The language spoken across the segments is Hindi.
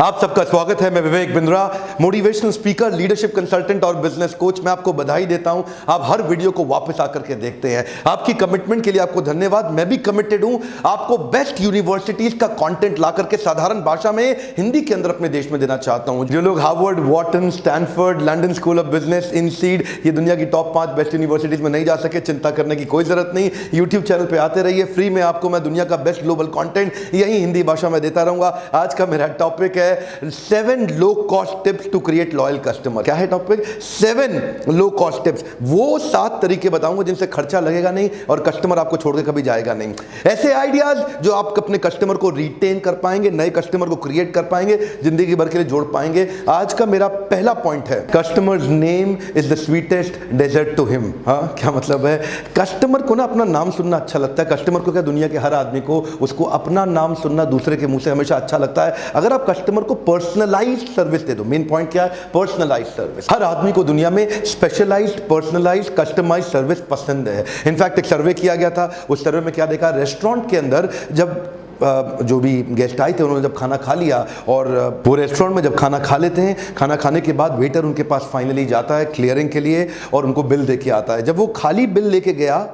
आप सबका स्वागत है। मैं Vivek Bindra, motivational speaker, leadership consultant और बिजनेस कोच। मैं आपको बधाई देता हूं, आप हर वीडियो को वापस आकर के देखते हैं। आपकी कमिटमेंट के लिए आपको धन्यवाद। मैं भी कमिटेड हूं आपको बेस्ट यूनिवर्सिटीज का कंटेंट ला करके साधारण भाषा में हिंदी के अंदर अपने देश में देना चाहता हूं। जो लोग Harvard, Wharton, Stanford, London school of business, INSEAD, ये दुनिया की टॉप 5 बेस्ट यूनिवर्सिटीज में नहीं जा सके, चिंता करने की कोई जरूरत नहीं। यूट्यूब चैनल पे आते रहिए, फ्री में आपको मैं दुनिया का बेस्ट ग्लोबल कंटेंट यही हिंदी भाषा में देता रहूंगा। आज का मेरा टॉपिक है 7 low cost tips to create loyal customer. क्या है टॉपिक? 7 लो कॉस्ट टिप्स, वो 7 तरीके बताऊंगा जिनसे खर्चा लगेगा नहीं और कस्टमर आपको छोड़ के कभी जाएगा नहीं। ऐसे आइडियाज जो आप अपने कस्टमर को रिटेन कर पाएंगे, नए कस्टमर को क्रिएट कर पाएंगे, जिंदगी भर के लिए जोड़ पाएंगे। आज का मेरा पहला पॉइंट है, customer's name is the sweetest dessert to him. हाँ, क्या मतलब है? कस्टमर को ना अपना नाम सुनना अच्छा लगता है। कस्टमर को क्या, दुनिया के हर आदमी को उसको अपना नाम सुनना दूसरे के मुंह से हमेशा अच्छा लगता है। अगर आप कस्टमर को पर्सनलाइज्ड सर्विस दे दो, मेन पॉइंट क्या है? Personalised service. हर आदमी को दुनिया में स्पेशलाइज्ड, पर्सनलाइज्ड, कस्टमाइज्ड सर्विस पसंद है। इनफैक्ट एक सर्वे किया गया था, उस सर्वे में क्या देखा, रेस्टोरेंट के अंदर जब जो भी गेस्ट आए थे उन्होंने जब खाना खा लिया और वो रेस्टोरेंट में जब खाना खा लेते हैं, खाना खाने के बाद वेटर उनके पास फाइनली जाता है क्लियरिंग के लिए और उनको बिल दे के आता है। जब वो खाली बिल लेके गया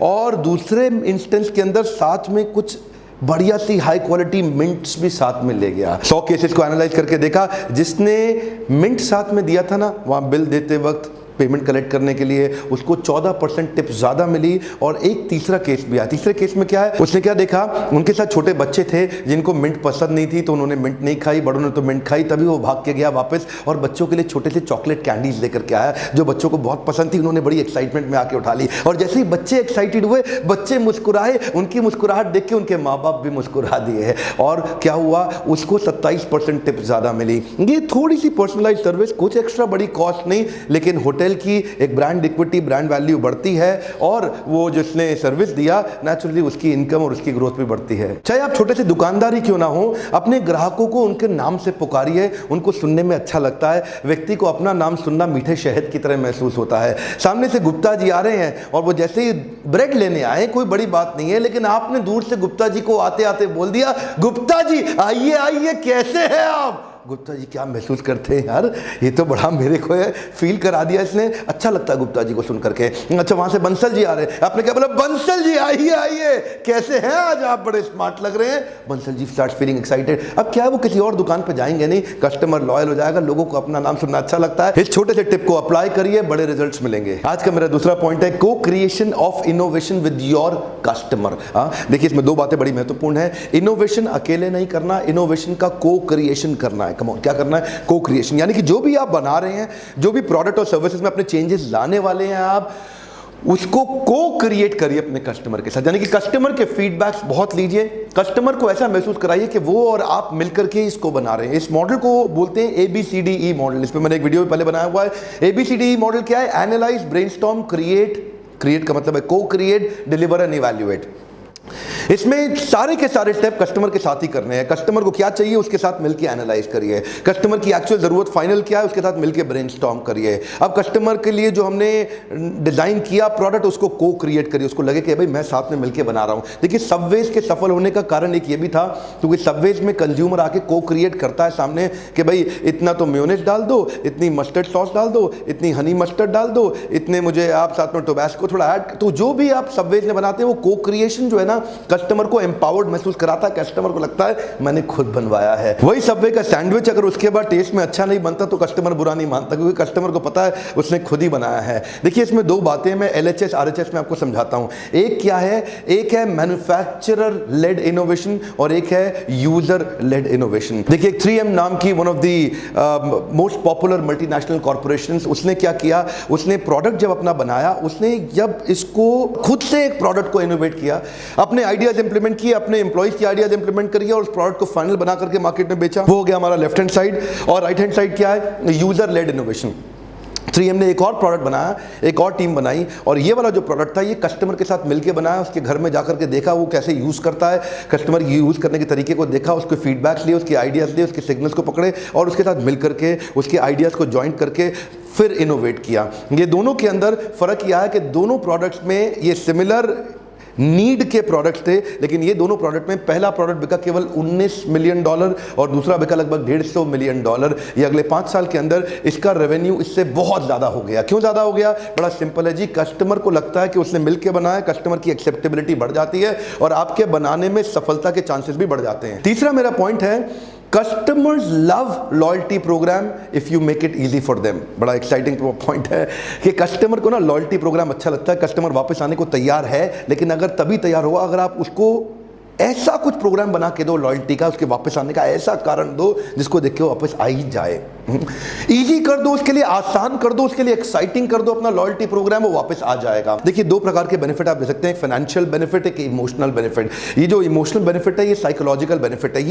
और दूसरे इंस्टेंस के अंदर साथ में कुछ बढ़िया सी हाई क्वालिटी मिंट्स भी साथ में ले गया। 100 केसेस को एनालाइज करके देखा, जिसने मिंट साथ में दिया था ना, वहाँ बिल देते वक्त पेमेंट कलेक्ट करने के लिए उसको 14% टिप ज़्यादा मिली। और एक तीसरा केस भी आया। तीसरे केस में क्या है, उसने क्या देखा, उनके साथ छोटे बच्चे थे जिनको मिंट पसंद नहीं थी, तो उन्होंने मिंट नहीं खाई, बड़ों ने तो मिंट खाई। तभी वो भाग के गया वापस और बच्चों के लिए छोटे से चॉकलेट कैंडीज लेकर के आया जो बच्चों को बहुत पसंद थी। उन्होंने बड़ी एक्साइटमेंट में आके उठा ली और जैसे ही बच्चे एक्साइटेड हुए, बच्चे मुस्कुराए, उनकी मुस्कुराहट देख के उनके माँ बाप भी मुस्कुरा दिए और क्या हुआ, उसको 27% टिप ज़्यादा मिली। ये थोड़ी सी पर्सनलाइज सर्विस, कुछ एक्स्ट्रा बड़ी कॉस्ट नहीं, लेकिन होटल की एक ब्रांड इक्विटी, ब्रांड वैल्यू बढ़ती है और वो जिसने सर्विस दिया नेचुरली उसकी इनकम और उसकी ग्रोथ भी बढ़ती है। चाहे आप छोटे से दुकानदारी क्यों ना हो, अपने ग्राहकों को उनके नाम से पुकारिए, उनको सुनने में अच्छा लगता है। व्यक्ति को अपना नाम सुनना मीठे शहद की तरह महसूस होता है। सामने से गुप्ता जी आ रहे हैं और वो जैसे ही ब्रेड लेने आए, कोई बड़ी बात नहीं है, लेकिन आपने दूर से गुप्ता जी को आते आते बोल दिया, गुप्ता जी आइए आइए, कैसे हैं आप? गुप्ता जी क्या महसूस करते हैं, यार ये तो बड़ा मेरे को है फील करा दिया इसने। अच्छा लगता है गुप्ता जी को सुन करके। अच्छा, वहां से बंसल जी आ रहे हैं, आपने क्या बोला, बंसल जी आइए आइए, कैसे हैं आज आप, बड़े स्मार्ट लग रहे हैं। Bansal ji start feeling excited. अब क्या है, वो किसी और दुकान पे जाएंगे नहीं, कस्टमर लॉयल हो जाएगा, लोगों को अपना नाम सुनना अच्छा लगता है। इस छोटे से टिप को अप्लाई करिए, बड़े रिजल्ट्स मिलेंगे। आज का मेरा दूसरा पॉइंट है, को creation of innovation with your customer. देखिए, इसमें 2 बातें बड़ी महत्वपूर्ण है। इनोवेशन अकेले नहीं करना, इनोवेशन का को क्रिएशन करना है। कम ऑन, क्या करना है? को क्रिएशन। यानी कि जो भी आप बना रहे हैं, जो भी प्रोडक्ट और सर्विसेज में अपने चेंजेस लाने वाले हैं, आप उसको को क्रिएट करिए अपने कस्टमर के साथ। यानी कि कस्टमर के फीडबैक्स बहुत लीजिए, कस्टमर को ऐसा महसूस कराइए कि वो और आप मिलकर के इसको बना रहे हैं। इस मॉडल को बोलते हैं ABCDE मॉडल। इस पर मैंने एक वीडियो पहले बनाया हुआ है। ABCDE मॉडल क्या है? Analyse, brainstorm, create. क्रिएट का मतलब है को क्रिएट, डिलीवर एंड इवैल्यूएट। इसमें सारे के सारे स्टेप कस्टमर के साथ ही करने हैं। कस्टमर को क्या चाहिए उसके साथ मिलकर एनालाइज करिए, कस्टमर की एक्चुअल जरूरत फाइनल क्या है उसके साथ मिलकर ब्रेनस्टॉर्म करिए। अब कस्टमर के लिए जो हमने डिजाइन किया प्रोडक्ट, उसको को क्रिएट करिए, उसको लगे कि भाई मैं साथ में मिलकर बना रहा हूं। देखिए, सबवेज के सफल होने का कारण एक ये भी था क्योंकि सबवेज में कंज्यूमर आके को क्रिएट करता है सामने कि भाई इतना तो मेयोनेज डाल दो, इतनी मस्टर्ड सॉस डाल दो, इतनी हनी मस्टर्ड डाल दो, इतने मुझे आप साथ में टोबैस्को थोड़ा ऐड। तो जो भी आप सबवेज में बनाते हैं वो को क्रिएशन जो है ना, कस्टमर को एम्पावर्ड महसूस कराता है। कस्टमर को लगता है मैंने खुद बनवाया है। वही सबवे का सैंडविच अगर उसके बाद टेस्ट में अच्छा नहीं बनता तो कस्टमर बुरा नहीं मानता, क्योंकि कस्टमर को पता है उसने खुद ही बनाया है। देखिए, इसमें 2 बातें मैं LHS RHS में आपको समझाता हूं। एक क्या है? एक है मैन्युफैक्चरर लेड इनोवेशन और एक है यूजर लेड इनोवेशन। देखिए, 3M नाम की one of the most popular multinational corporations, उसने क्या किया, उसने प्रोडक्ट जब अपना बनाया, उसने जब इसको खुद से एक प्रोडक्ट को इनोवेट किया, अपने आइडियाज इंप्लीमेंट किए, अपने एम्प्लॉइज की आइडियाज इंप्लीमेंट करिए और उस प्रोडक्ट को फाइनल बना करके मार्केट में बेचा। वो हो गया हमारा लेफ्ट हैंड साइड। और राइट हैंड साइड क्या है? User lead innovation. 3M ने एक और प्रोडक्ट बनाया, एक और टीम बनाई और ये वाला जो प्रोडक्ट था ये कस्टमर के साथ मिलके बनाया। उसके घर में जाकर के देखा वो कैसे यूज़ करता है, कस्टमर यूज़ करने के तरीके को देखा, उसके फीडबैक्स लिए, उसके आइडियाज़ लिए, उसके सिग्नल्स को पकड़े और उसके साथ मिल करके उसके आइडियाज़ को जॉइंट करके फिर इनोवेट किया। ये दोनों के अंदर फ़र्क यह है कि दोनों प्रोडक्ट्स में ये सिमिलर नीड के प्रोडक्ट्स थे, लेकिन ये दोनों प्रोडक्ट में पहला प्रोडक्ट बिका केवल $19 मिलियन और दूसरा बिका लगभग $150 मिलियन। ये अगले 5 साल के अंदर इसका रेवेन्यू इससे बहुत ज़्यादा हो गया। क्यों ज़्यादा हो गया? बड़ा सिंपल है जी, कस्टमर को लगता है कि उसने मिलकर बनाया, कस्टमर की एक्सेप्टेबिलिटी बढ़ जाती है और आपके बनाने में सफलता के चांसेस भी बढ़ जाते हैं। तीसरा मेरा पॉइंट है, customers love loyalty program if you make it easy for them. बड़ा एक्साइटिंग पॉइंट है कि कस्टमर को ना लॉयल्टी प्रोग्राम अच्छा लगता है, कस्टमर वापस आने को तैयार है, लेकिन अगर तभी तैयार होगा अगर आप उसको ऐसा कुछ प्रोग्राम बना के दो लॉयल्टी का, उसके वापस आने का ऐसा कारण दो जिसको देख के वो वापस आ ही जाए। इजी कर दो, उसके लिए आसान कर दो, उसके लिए एक्साइटिंग कर दो अपना लॉयल्टी प्रोग्राम, वो वापस आ जाएगा। देखिए 2 प्रकार के बेनिफिट आप दे सकते हैं, एक फाइनेंशियल बेनिफिट, एक इमोशनल बेनिफिट। ये जो इमोशनल बेनिफिट है ये साइकोलॉजिकल बेनिफिट है,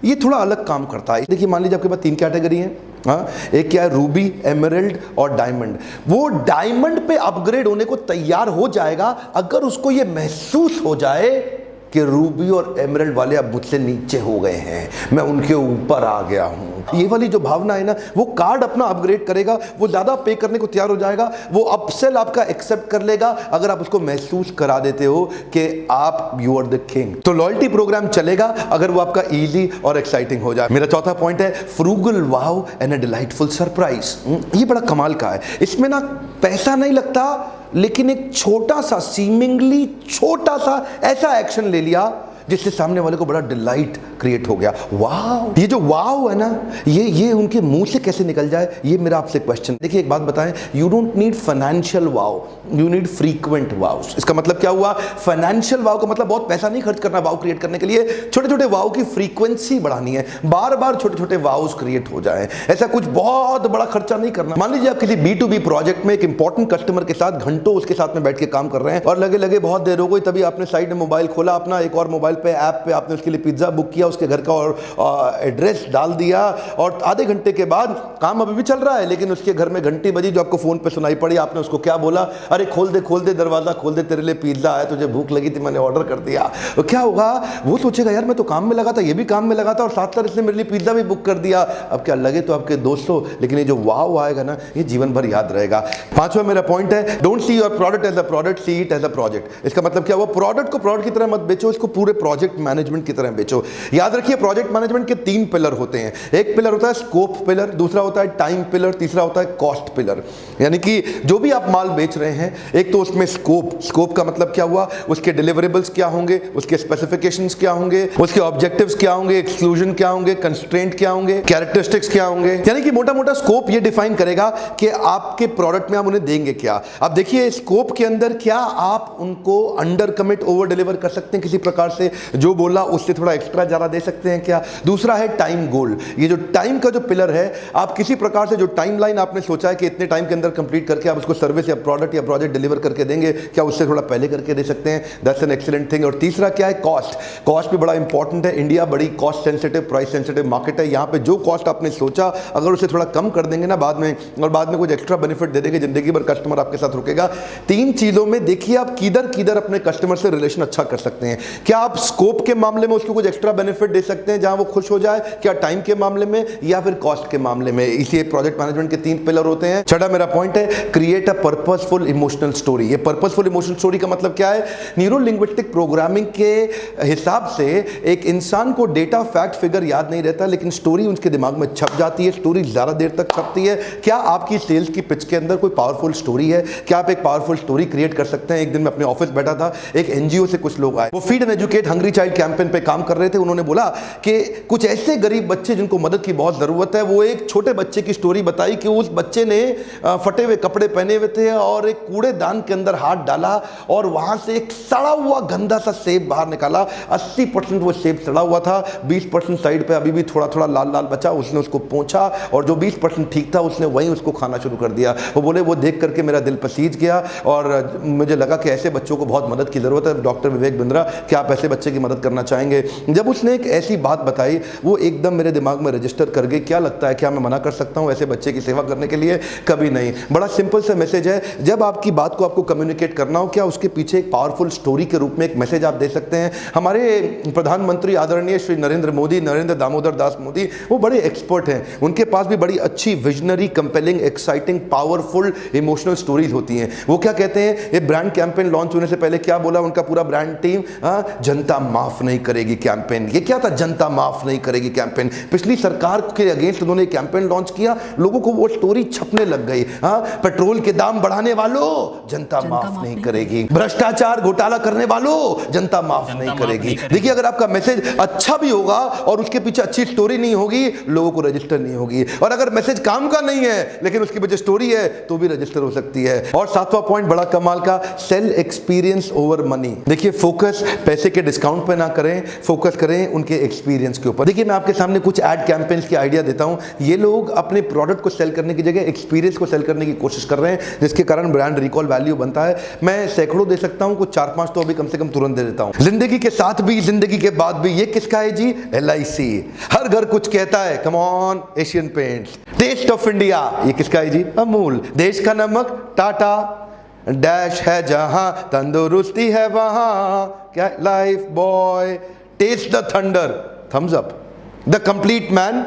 ये थोड़ा अलग काम करता है। देखिए मान लीजिए आपके पास 3 कैटेगरी है, हाँ, एक क्या है, रूबी, एमरल्ड और डायमंड। वो डायमंड पे अपग्रेड होने को तैयार हो जाएगा अगर उसको ये महसूस हो जाए कि रूबी और एमरल्ड वाले अब मुझसे नीचे हो गए हैं, मैं उनके ऊपर आ गया हूं। ये वाली जो भावना है ना, वो कार्ड अपना अपग्रेड करेगा, वो ज्यादा पे करने को तैयार हो जाएगा, वो अपसेल आपका एक्सेप्ट कर लेगा अगर आप उसको महसूस करा देते हो कि आप यू आर द किंग। तो लॉयल्टी प्रोग्राम चलेगा अगर वो आपका इजी और एक्साइटिंग हो जाए। मेरा चौथा पॉइंट है, frugal wow and a delightful surprise. ये बड़ा कमाल का है, इसमें ना पैसा नहीं लगता, लेकिन एक छोटा सा, सीमिंगली छोटा सा ऐसा एक्शन ले लिया जिससे सामने वाले को बड़ा डिलाइट क्रिएट हो गया। वाव, ये जो वाव है ना, ये उनके मुंह से कैसे निकल जाए, ये मेरा आपसे क्वेश्चन। देखिए एक बात बताएं, you don't need financial wow, you need frequent wow. इसका मतलब क्या हुआ? फाइनेंशियल वाव का मतलब बहुत पैसा नहीं खर्च करना वाव क्रिएट करने के लिए, छोटे छोटे वाव की फ्रीक्वेंसी बढ़ानी है, बार बार छोटे छोटे वाव्स क्रिएट हो जाए। ऐसा कुछ बहुत बड़ा खर्चा नहीं करना। मान लीजिए आप किसी B2B प्रोजेक्ट में एक इंपॉर्टेंट कस्टमर के साथ घंटों उसके साथ में बैठ के काम कर रहे हैं और लगे बहुत देर हो गई, तभी आपने साइड में मोबाइल खोला अपना, एक और मोबाइल पे ऐप पे आपने उसके लिए पिज्जा बुक किया, उसके घर का और एड्रेस डाल दिया, और आधे घंटे के बाद काम अभी भी चल रहा है लेकिन उसके घर में घंटी बजी जो आपको फोन पे सुनाई पड़ी। आपने उसको क्या बोला? अरे खोल दे दरवाजा खोल दे, तेरे लिए पिज्जा आया, तुझे भूख लगी थी, मैंने ऑर्डर कर दिया। तो क्या होगा? वो सोचेगा यार मैं तो काम में लगा था, ये भी काम में लगा था और साथ साथ इसने मेरे लिए पिज्जा भी बुक कर दिया। अब क्या लगे तो आपके दोस्तों, लेकिन ये जो वाव आएगा ना, ये जीवन भर याद रहेगा। पांचवा मेरा पॉइंट है, don't see your product as a product, see it as a project. इसका मतलब क्या हुआ? प्रोडक्ट को प्रोडक्ट की तरह मत बेचो, इसको पूरे प्रोजेक्ट मैनेजमेंट की तरह बेचो। याद रखिए प्रोजेक्ट मैनेजमेंट के 3 पिलर होते हैं। एक पिलर होता है स्कोप पिलर, दूसरा होता है टाइम पिलर, तीसरा होता है कॉस्ट पिलर। यानी कि जो भी आप माल बेच रहे हैं, एक तो उसमें स्कोप का मतलब क्या हुआ? उसके डिलीवरेबल्स क्या होंगे, उसके स्पेसिफिकेशंस क्या होंगे, उसके ऑब्जेक्टिव्स क्या होंगे, एक्सक्लूजन क्या होंगे, कंस्ट्रेंट क्या होंगे, कैरेक्टरिस्टिक्स क्या होंगे। यानी कि मोटा मोटा स्कोप ये डिफाइन करेगा कि आपके प्रोडक्ट में आप उन्हें देंगे क्या। अब देखिए स्कोप के अंदर क्या आप उनको अंडर कमिट ओवर डिलीवर कर सकते हैं किसी प्रकार से, जो बोला उससे थोड़ा एक्स्ट्रा ज्यादा दे सकते हैं क्या। दूसरा है टाइम गोल। ये जो टाइम का जो पिलर है, आप किसी प्रकार से जो टाइमलाइन आपने सोचा है कि इतने टाइम के अंदर कंप्लीट करके आप उसको सर्विस या प्रोडक्ट या प्रोजेक्ट डिलीवर करके देंगे, क्या उससे थोड़ा पहले करके दे सकते हैं? That's an excellent thing. और तीसरा क्या है? कॉस्ट। कॉस्ट भी बड़ा इंपॉर्टेंट है। इंडिया बड़ी cost sensitive, price sensitive market है। यहाँ पे जो कॉस्ट आपने सोचा अगर उसे थोड़ा कम कर देंगे ना बाद में, और बाद में कुछ एक्स्ट्रा बेनिफिट दे देंगे, जिंदगी भर कस्टमर आपके साथ रुकेगा। 3 चीजों में देखिए आप किधर अपने कस्टमर से रिलेशन अच्छा कर सकते हैं। क्या आप स्कोप के मामले में उसको कुछ एक्स्ट्रा बेनिफिट दे सकते हैं जहां वो खुश हो जाए, क्या टाइम के मामले में या फिर कॉस्ट के मामले में। इसी प्रोजेक्ट मैनेजमेंट के 3 पिलर होते हैं। छठा मेरा पॉइंट है, create a purposeful emotional story. ये पर्पसफुल इमोशनल स्टोरी का मतलब क्या है? न्यूरो लिंग्विस्टिक प्रोग्रामिंग के हिसाब से एक इंसान को डेटा फैक्ट फिगर याद नहीं रहता, लेकिन स्टोरी उसके दिमाग में छप जाती है। स्टोरी ज्यादा देर तक छपती है। क्या आपकी सेल्स की पिच के अंदर कोई पावरफुल स्टोरी है? क्या आप एक पावरफुल स्टोरी क्रिएट कर सकते हैं? एक दिन मैं अपने ऑफिस बैठा था, एक एनजीओ से कुछ लोग आए, वो feed and educate hungry child campaign पे काम कर रहे थे। उन्होंने बोला कि कुछ ऐसे गरीब बच्चे जिनको मदद की बहुत जरूरत है, वो एक छोटे बच्चे की स्टोरी बताई कि उस बच्चे ने फटे हुए कपड़े पहने हुए थे और एक कूड़ेदान के अंदर हाथ डाला और वहां से एक सड़ा हुआ गंदा सा सेब बाहर निकाला। 80% वो सेब सड़ा हुआ था, 20% साइड पे अभी भी थोड़ा थोड़ा लाल लाल बचा। उसने उसको पोंछा और जो 20% ठीक था उसने वहीं उसको खाना शुरू कर दिया। वो बोले वो देख करके मेरा दिल पसीज गया और मुझे लगा कि ऐसे बच्चों को बहुत मदद की जरूरत है। डॉक्टर विवेक बिंद्रा, क्या आप ऐसे बच्चे की मदद करना चाहेंगे? जब उसने उसने एक ऐसी बात बताई, वो एकदम मेरे दिमाग में रजिस्टर कर गई। क्या लगता है, क्या मैं मना कर सकता हूँ ऐसे बच्चे की सेवा करने के लिए? कभी नहीं। बड़ा सिंपल सा मैसेज है, जब आपकी बात को आपको कम्युनिकेट करना हो, क्या उसके पीछे एक पावरफुल स्टोरी के रूप में एक मैसेज आप दे सकते हैं। हमारे प्रधानमंत्री आदरणीय श्री नरेंद्र मोदी, नरेंद्र दामोदर दास मोदी, वो बड़े एक्सपर्ट हैं। उनके पास भी बड़ी अच्छी visionary, compelling, exciting, powerful emotional stories होती हैं। वो क्या कहते हैं, ये ब्रांड कैंपेन लॉन्च होने से पहले क्या बोला उनका पूरा ब्रांड टीम? जनता माफ नहीं करेगी कैंपेन। ये क्या था, जनता माफ नहीं करेगी कैंपेन? पिछली सरकार के अगेंस्ट उन्होंने कैंपेन लॉन्च किया, लोगों को वो स्टोरी छपने लग गई। पेट्रोल के दाम बढ़ाने वालों, जनता माफ नहीं करेगी। भ्रष्टाचार घोटाला करने वालों, जनता माफ नहीं करेगी। देखिए, अगर आपका मैसेज अच्छा भी होगा और उसके पीछे अच्छी स्टोरी नहीं होगी, लोगों को रजिस्टर नहीं होगी। और अगर मैसेज काम का नहीं है लेकिन उसके पीछे स्टोरी है, तो भी रजिस्टर हो सकती है। और सातवां पॉइंट बड़ा कमाल का, सेल एक्सपीरियंस ओवर मनी। देखिए, फोकस पैसे के डिस्काउंट पे ना करें, फोकस करें उनके एक्सपीरियंस के ऊपर। देखिए, मैं आपके सामने कुछ एड कैंपेन्स की आइडिया देता हूं। ये लोग अपने प्रोडक्ट को सेल करने की जगह एक्सपीरियंस को सेल करने की कोशिश कर रहे हैं, जिसके कारण ब्रांड रिकॉल वैल्यू बनता है। मैं सैकड़ों दे सकता हूं, कुछ 4-5 तो अभी कम से कम तुरंत दे देता हूं। जिंदगी के साथ भी, जिंदगी के बाद भी। ये किसका है जी? LIC। हर घर कुछ कहता है, come on, Asian Paints. Taste of India, ये किसका है जी? अमूल। देश का नमक, टाटा। डैश है जहां, तंदुरुस्ती है वहां, क्या? Lifebuoy. Taste the thunder, Thums Up. The complete man,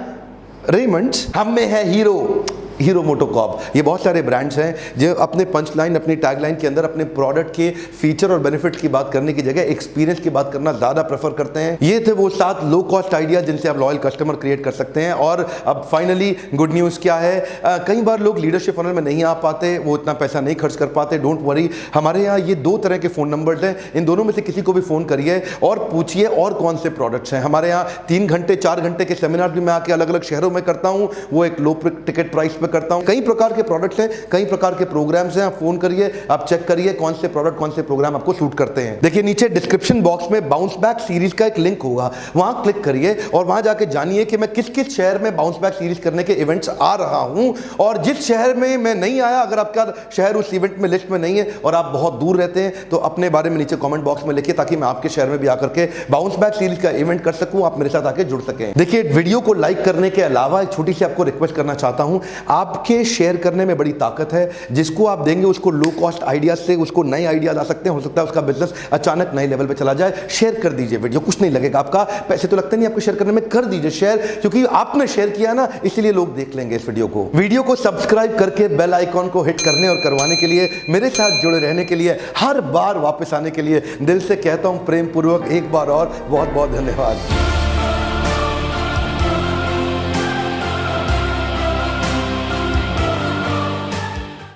Raymonds. हम में है हीरो, हीरो मोटोकॉर्प। ये बहुत सारे ब्रांड्स हैं जो अपने पंच लाइन, अपनी टैग लाइन के अंदर अपने प्रोडक्ट के फीचर और बेनिफिट की बात करने की जगह एक्सपीरियंस की बात करना ज़्यादा प्रेफर करते हैं। ये थे वो 7 लो कॉस्ट आइडिया जिनसे आप लॉयल कस्टमर क्रिएट कर सकते हैं। और अब फाइनली गुड न्यूज़ क्या है, कई बार लोग लीडरशिप फनल में नहीं आ पाते, वो इतना पैसा नहीं खर्च कर पाते। डोंट वरी, हमारे यहाँ ये 2 तरह के फ़ोन नंबर्स हैं। इन दोनों में से किसी को भी फ़ोन करिए और पूछिए और कौन से प्रोडक्ट्स हैं। हमारे यहाँ 3 घंटे 4 घंटे के सेमिनार भी मैं आके अलग अलग शहरों में करता हूँ, वो एक लो टिकट प्राइस पर करता हूँ। कई प्रकार के प्रोडक्ट्स हैं, कई प्रकार के प्रोग्राम्स हैं। आप फोन करिए, आप चेक करिए कौन से प्रोडक्ट, कौन से प्रोग्राम आपको सूट करते हैं। देखिए, नीचे डिस्क्रिप्शन बॉक्स में बाउंस बैक सीरीज का एक लिंक होगा, वहां क्लिक करिए और वहां जाके जानिए कि मैं किस किस शहर में बाउंस बैक सीरीज करने के इवेंट्स आ रहा हूं। और जिस शहर में मैं नहीं आया, अगर आपका शहर उस इवेंट में लिस्ट में नहीं है और आप बहुत दूर रहते हैं, तो अपने बारे में नीचे कॉमेंट बॉक्स में लिखिए, ताकि मैं आपके शहर में भी आकर के बाउंस बैक सीरीज का इवेंट कर सकूं, आप मेरे साथ आके जुड़ सकें। देखिए, वीडियो को लाइक करने के अलावा एक छोटी सी आपको रिक्वेस्ट करना चाहता हूं। आपके शेयर करने में बड़ी ताकत है। जिसको आप देंगे उसको लो कॉस्ट आइडिया से उसको नए आइडियाज आ सकते हैं। हो सकता है उसका बिजनेस अचानक नए लेवल पे चला जाए। शेयर कर दीजिए वीडियो, कुछ नहीं लगेगा आपका, पैसे तो लगते नहीं आपको शेयर करने में। कर दीजिए शेयर, क्योंकि आपने शेयर किया ना, इसलिए लोग देख लेंगे इस वीडियो को। वीडियो को सब्सक्राइब करके बेल आइकॉन को हिट करने और करवाने के लिए, मेरे साथ जुड़े रहने के लिए, हर बार वापस आने के लिए दिल से कहता हूं प्रेम पूर्वक एक बार और बहुत बहुत धन्यवाद।